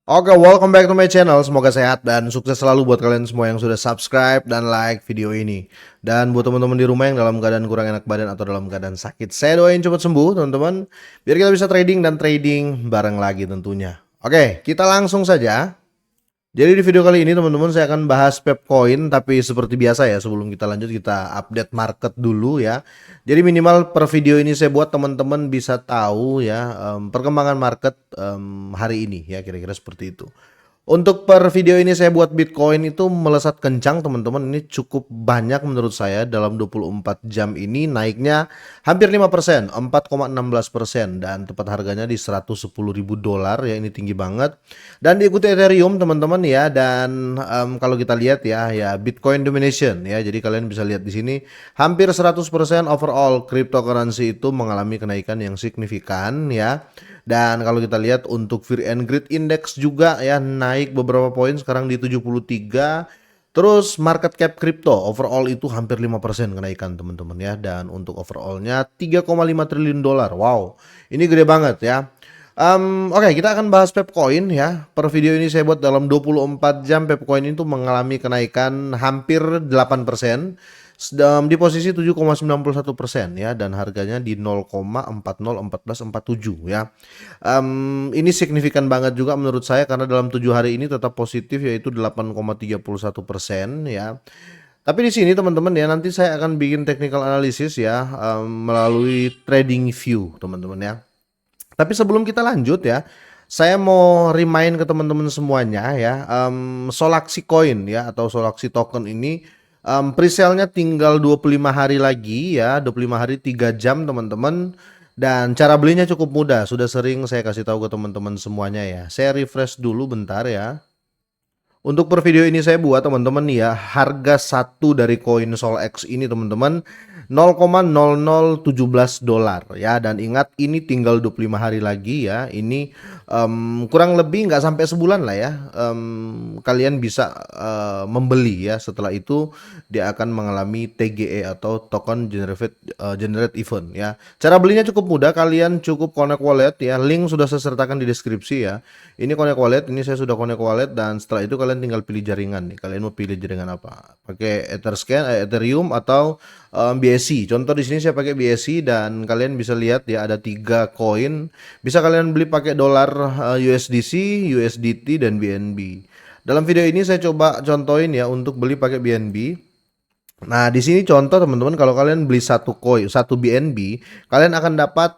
Oke, welcome back to my channel. Semoga sehat dan sukses selalu buat kalian semua yang sudah subscribe dan like video ini. Dan buat teman-teman di rumah yang dalam keadaan kurang enak badan atau dalam keadaan sakit, saya doain cepat sembuh, teman-teman. Biar kita bisa trading dan trading bareng lagi tentunya. Oke, kita langsung saja. Jadi di video kali ini teman-teman saya akan bahas Pepcoin, tapi seperti biasa ya, sebelum kita lanjut kita update market dulu ya. Jadi minimal per video ini saya buat teman-teman bisa tahu ya perkembangan market hari ini ya, kira-kira seperti itu. Untuk per video ini saya buat Bitcoin itu melesat kencang teman-teman. Ini cukup banyak menurut saya. Dalam 24 jam ini naiknya hampir 5%, 4,16%, dan tepat harganya di 110.000 dolar ya, ini tinggi banget. Dan diikuti Ethereum teman-teman ya. Dan kalau kita lihat ya Bitcoin domination ya. Jadi kalian bisa lihat di sini hampir 100% overall cryptocurrency itu mengalami kenaikan yang signifikan ya. Dan kalau kita lihat untuk Fear and Greed Index juga ya naik beberapa poin, sekarang di 73. Terus market cap crypto overall itu hampir 5% kenaikan teman-teman ya. Dan untuk overallnya 3,5 triliun dolar. Wow, ini gede banget ya. Oke, kita akan bahas Pepcoin ya. Per video ini saya buat dalam 24 jam Pepcoin itu mengalami kenaikan hampir 8%. Di posisi 7,91% ya, dan harganya di 0,401447 ya. Ini signifikan banget juga menurut saya karena dalam 7 hari ini tetap positif yaitu 8,31% ya. Tapi di sini teman-teman ya, nanti saya akan bikin technical analysis ya melalui trading view teman-teman ya. Tapi sebelum kita lanjut ya, saya mau remind ke teman-teman semuanya ya, Solaxi Coin ya atau Solaxi token ini presale-nya tinggal 25 hari lagi ya, 25 hari 3 jam teman-teman. Dan cara belinya cukup mudah, sudah sering saya kasih tahu ke teman-teman semuanya ya. Saya refresh dulu bentar ya. Untuk per video ini saya buat teman-teman ya, harga satu dari koin SolX ini teman-teman 0,0017 dolar ya. Dan ingat ini tinggal 25 hari lagi ya. Ini kurang lebih nggak sampai sebulan lah ya. Kalian bisa membeli ya. Setelah itu dia akan mengalami TGE atau token generate event ya. Cara belinya cukup mudah, kalian cukup connect wallet ya. Link sudah saya sertakan di deskripsi ya. Ini connect wallet, ini saya sudah connect wallet, dan setelah itu kalian tinggal pilih jaringan nih. Kalian mau pilih jaringan apa? Pakai Ethereum atau BSC. Contoh di sini saya pakai BSC, dan kalian bisa lihat ya ada 3 koin. Bisa kalian beli pakai dolar USDC, USDT, dan BNB. Dalam video ini saya coba contohin ya untuk beli pakai BNB. Nah, di sini contoh teman-teman, kalau kalian beli satu koin, satu BNB, kalian akan dapat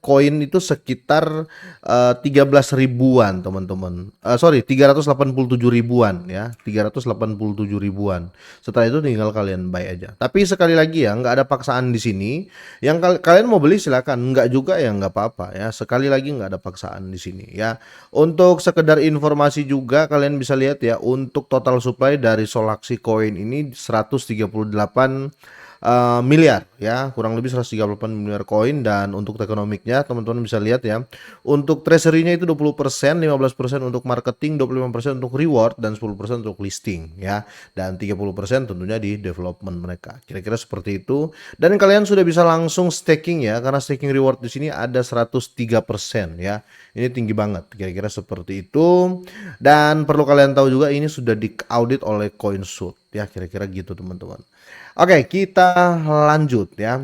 koin itu sekitar 13 ribuan teman-teman. Sorry, 387 ribuan ya, 387 ribuan. Setelah itu tinggal kalian buy aja. Tapi sekali lagi ya, nggak ada paksaan di sini. Yang kalian mau beli silakan, nggak juga ya nggak apa-apa ya. Sekali lagi nggak ada paksaan di sini ya. Untuk sekedar informasi juga kalian bisa lihat ya, untuk total supply dari Solaxi Coin ini 138 miliar ya, kurang lebih 138 miliar koin. Dan untuk tokenomiknya teman-teman bisa lihat ya, untuk treasury-nya itu 20%, 15% untuk marketing, 25% untuk reward, dan 10% untuk listing ya, dan 30% tentunya di development mereka. Kira-kira seperti itu. Dan kalian sudah bisa langsung staking ya, karena staking reward di sini ada 103% ya. Ini tinggi banget, kira-kira seperti itu. Dan perlu kalian tahu juga ini sudah diaudit oleh CoinSuit ya, kira-kira gitu teman-teman. Oke, kita lanjut ya.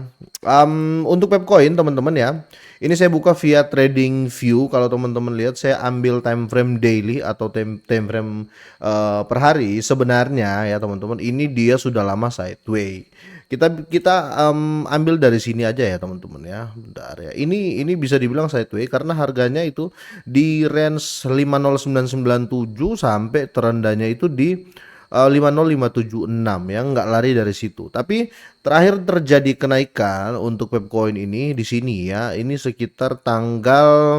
Untuk Pepcoin teman-teman ya, ini saya buka via trading view. Kalau teman-teman lihat, saya ambil time frame daily atau time frame per hari. Sebenarnya ya teman-teman, ini dia sudah lama sideway. Kita ambil dari sini aja ya teman-teman ya. Bentar ya. Ini bisa dibilang sideway karena harganya itu di range 50997 sampai terendahnya itu di 50576 ya, nggak lari dari situ. Tapi terakhir terjadi kenaikan untuk Pepcoin ini di sini ya. Ini sekitar tanggal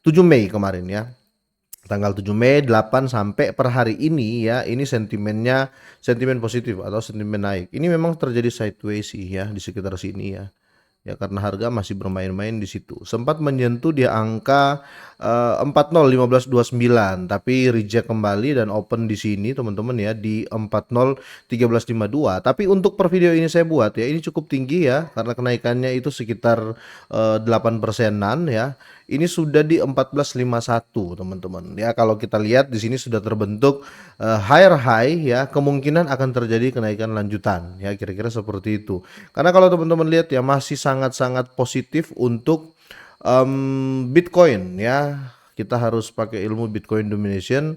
7 Mei kemarin ya. Tanggal 7 Mei 8 sampai per hari ini ya, ini sentimennya sentimen positif atau sentimen naik. Ini memang terjadi sideways sih ya di sekitar sini ya. Ya karena harga masih bermain-main di situ. Sempat menyentuh di angka 40.1529 tapi reject kembali dan open di sini teman-teman ya di 40.1352. Tapi untuk per video ini saya buat ya ini cukup tinggi ya karena kenaikannya itu sekitar 8 persenan ya. Ini sudah di 1451 teman-teman. Ya kalau kita lihat di sini sudah terbentuk higher high ya, kemungkinan akan terjadi kenaikan lanjutan ya kira-kira seperti itu. Karena kalau teman-teman lihat ya masih sangat-sangat positif untuk Bitcoin ya. Kita harus pakai ilmu Bitcoin domination,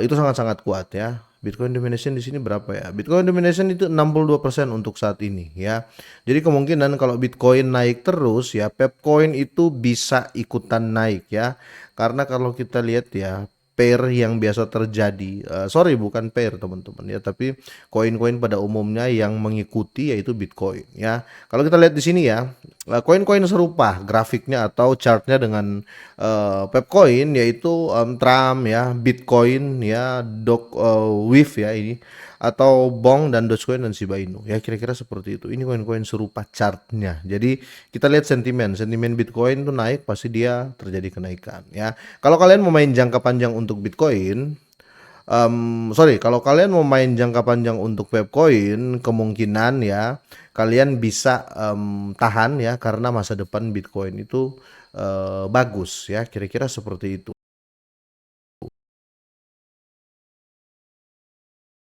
itu sangat-sangat kuat ya. Bitcoin domination di sini berapa ya? Bitcoin domination itu 62% untuk saat ini ya. Jadi kemungkinan kalau Bitcoin naik terus ya, Pepcoin itu bisa ikutan naik ya. Karena kalau kita lihat ya, pair yang biasa terjadi, sorry bukan pair teman-teman ya, tapi koin-koin pada umumnya yang mengikuti yaitu Bitcoin ya. Kalau kita lihat di sini ya, koin-koin serupa grafiknya atau chartnya dengan Pepcoin yaitu Trump ya, Bitcoin ya, Wave ya ini atau Bong dan Dogecoin dan Shiba Inu ya kira-kira seperti itu. Ini koin-koin serupa chartnya. Jadi kita lihat sentimen Bitcoin tuh naik pasti dia terjadi kenaikan ya. Kalau kalian mau main jangka panjang untuk Bitcoin, sorry, kalau kalian mau main jangka panjang untuk Pepcoin, kemungkinan ya kalian bisa tahan ya karena masa depan Bitcoin itu bagus ya, kira-kira seperti itu.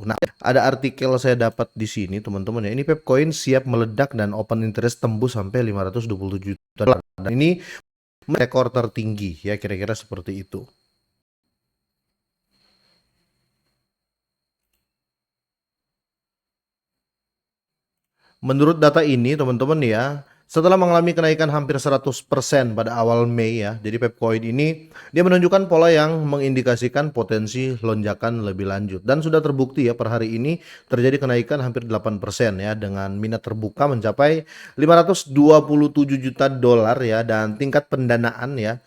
Nah, ada artikel saya dapat di sini teman-teman ya. Ini Pepcoin siap meledak dan open interest tembus sampai 527 juta dolar. Dan ini rekor tertinggi ya, kira-kira seperti itu. Menurut data ini teman-teman ya, setelah mengalami kenaikan hampir 100% pada awal Mei ya, jadi Pepcoin ini dia menunjukkan pola yang mengindikasikan potensi lonjakan lebih lanjut dan sudah terbukti ya per hari ini terjadi kenaikan hampir 8% ya dengan minat terbuka mencapai 527 juta dolar ya dan tingkat pendanaan ya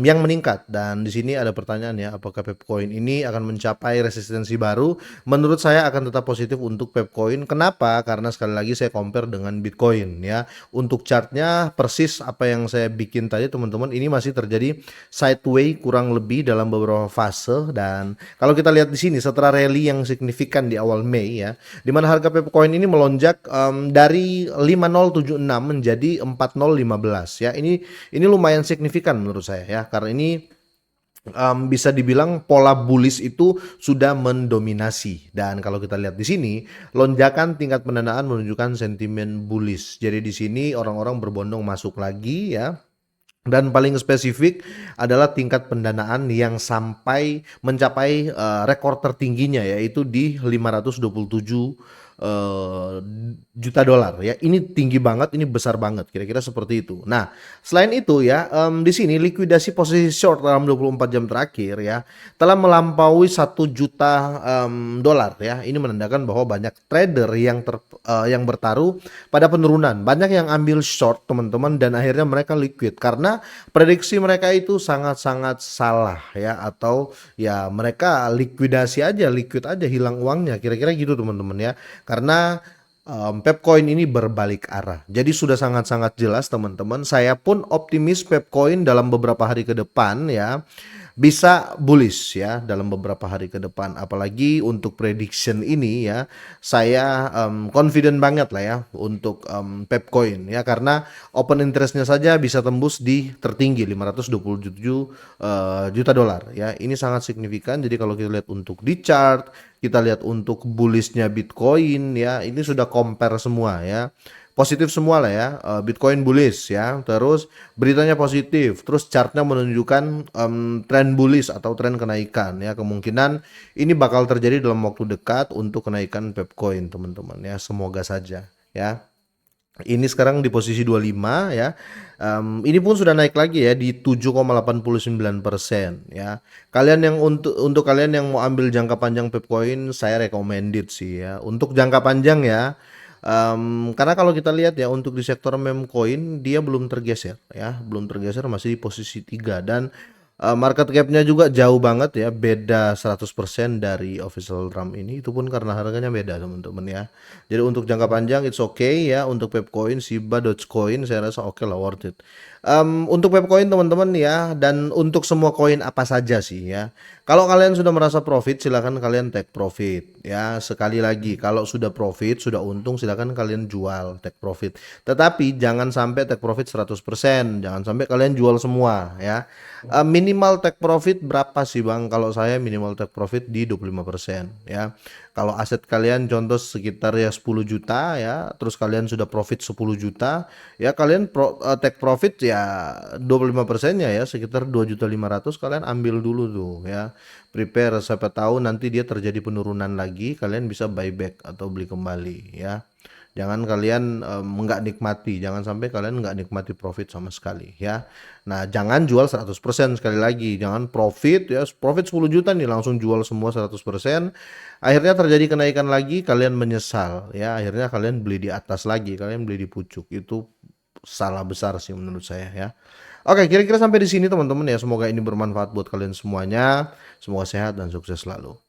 yang meningkat. Dan di sini ada pertanyaan ya, apakah Pepcoin ini akan mencapai resistensi baru? Menurut saya akan tetap positif untuk Pepcoin. Kenapa? Karena sekali lagi saya compare dengan Bitcoin ya. Untuk chartnya persis apa yang saya bikin tadi teman-teman, ini masih terjadi sideways kurang lebih dalam beberapa fase. Dan kalau kita lihat di sini setelah rally yang signifikan di awal Mei ya, di mana harga Pepcoin ini melonjak dari 5076 menjadi 4015 ya. Ini lumayan signifikan menurut saya ya, karena ini bisa dibilang pola bullish itu sudah mendominasi. Dan kalau kita lihat di sini, lonjakan tingkat pendanaan menunjukkan sentimen bullish. Jadi di sini orang-orang berbondong masuk lagi ya. Dan paling spesifik adalah tingkat pendanaan yang sampai mencapai rekor tertingginya yaitu di 527 juta dolar ya. Ini tinggi banget, ini besar banget, kira-kira seperti itu. Nah, selain itu ya, di sini likuidasi posisi short dalam 24 jam terakhir ya telah melampaui 1 juta dolar ya. Ini menandakan bahwa banyak trader yang bertaruh pada penurunan. Banyak yang ambil short teman-teman dan akhirnya mereka liquid karena prediksi mereka itu sangat-sangat salah ya, atau ya mereka liquid aja hilang uangnya, kira-kira gitu teman-teman ya. Karena Pepcoin ini berbalik arah. Jadi sudah sangat-sangat jelas teman-teman. Saya pun optimis Pepcoin dalam beberapa hari ke depan ya bisa bullish ya dalam beberapa hari ke depan. Apalagi untuk prediction ini ya, saya confident banget lah ya untuk Pepcoin ya, karena open interestnya saja bisa tembus di tertinggi 527 juta dolar ya. Ini sangat signifikan. Jadi kalau kita lihat untuk di chart, kita lihat untuk bullishnya Bitcoin ya, ini sudah compare semua ya. Positif semua lah ya, Bitcoin bullish ya, terus beritanya positif, terus chartnya menunjukkan tren bullish atau tren kenaikan ya. Kemungkinan ini bakal terjadi dalam waktu dekat untuk kenaikan Pepcoin teman-teman ya, semoga saja ya. Ini sekarang di posisi 25 ya. Ini pun sudah naik lagi ya di 7,89% ya. Kalian yang untuk kalian yang mau ambil jangka panjang Pepcoin, saya recommended sih ya. Untuk jangka panjang ya. Karena kalau kita lihat ya untuk di sektor meme coin dia belum tergeser ya, belum tergeser, masih di posisi 3 dan market cap-nya juga jauh banget ya, beda 100% dari official Trump ini, itu pun karena harganya beda teman-teman ya. Jadi untuk jangka panjang it's okay ya, untuk Pepcoin, Shiba, Dogecoin saya rasa oke lah, worth it. Untuk Pepcoin teman-teman ya, dan untuk semua koin apa saja sih ya. Kalau kalian sudah merasa profit, silakan kalian take profit ya. Sekali lagi, kalau sudah profit, sudah untung, silakan kalian jual, take profit. Tetapi jangan sampai take profit 100%, jangan sampai kalian jual semua ya. Minimal take profit berapa sih Bang? Kalau saya minimal take profit di 25% ya. Kalau aset kalian contoh sekitar ya 10 juta ya, terus kalian sudah profit 10 juta, ya kalian take profit ya 25%-nya ya sekitar 2.500.000 kalian ambil dulu tuh ya. Prepare, siapa tahu nanti dia terjadi penurunan lagi, kalian bisa buyback atau beli kembali ya. Jangan kalian nggak nikmati, jangan sampai kalian nggak nikmati profit sama sekali ya. Nah, jangan jual 100% sekali lagi, jangan profit ya, profit 10 juta nih langsung jual semua 100%. Akhirnya terjadi kenaikan lagi, kalian menyesal ya. Akhirnya kalian beli di atas lagi, kalian beli di pucuk. Itu salah besar sih menurut saya ya. Oke, kira-kira sampai di sini teman-teman ya. Semoga ini bermanfaat buat kalian semuanya. Semoga sehat dan sukses selalu.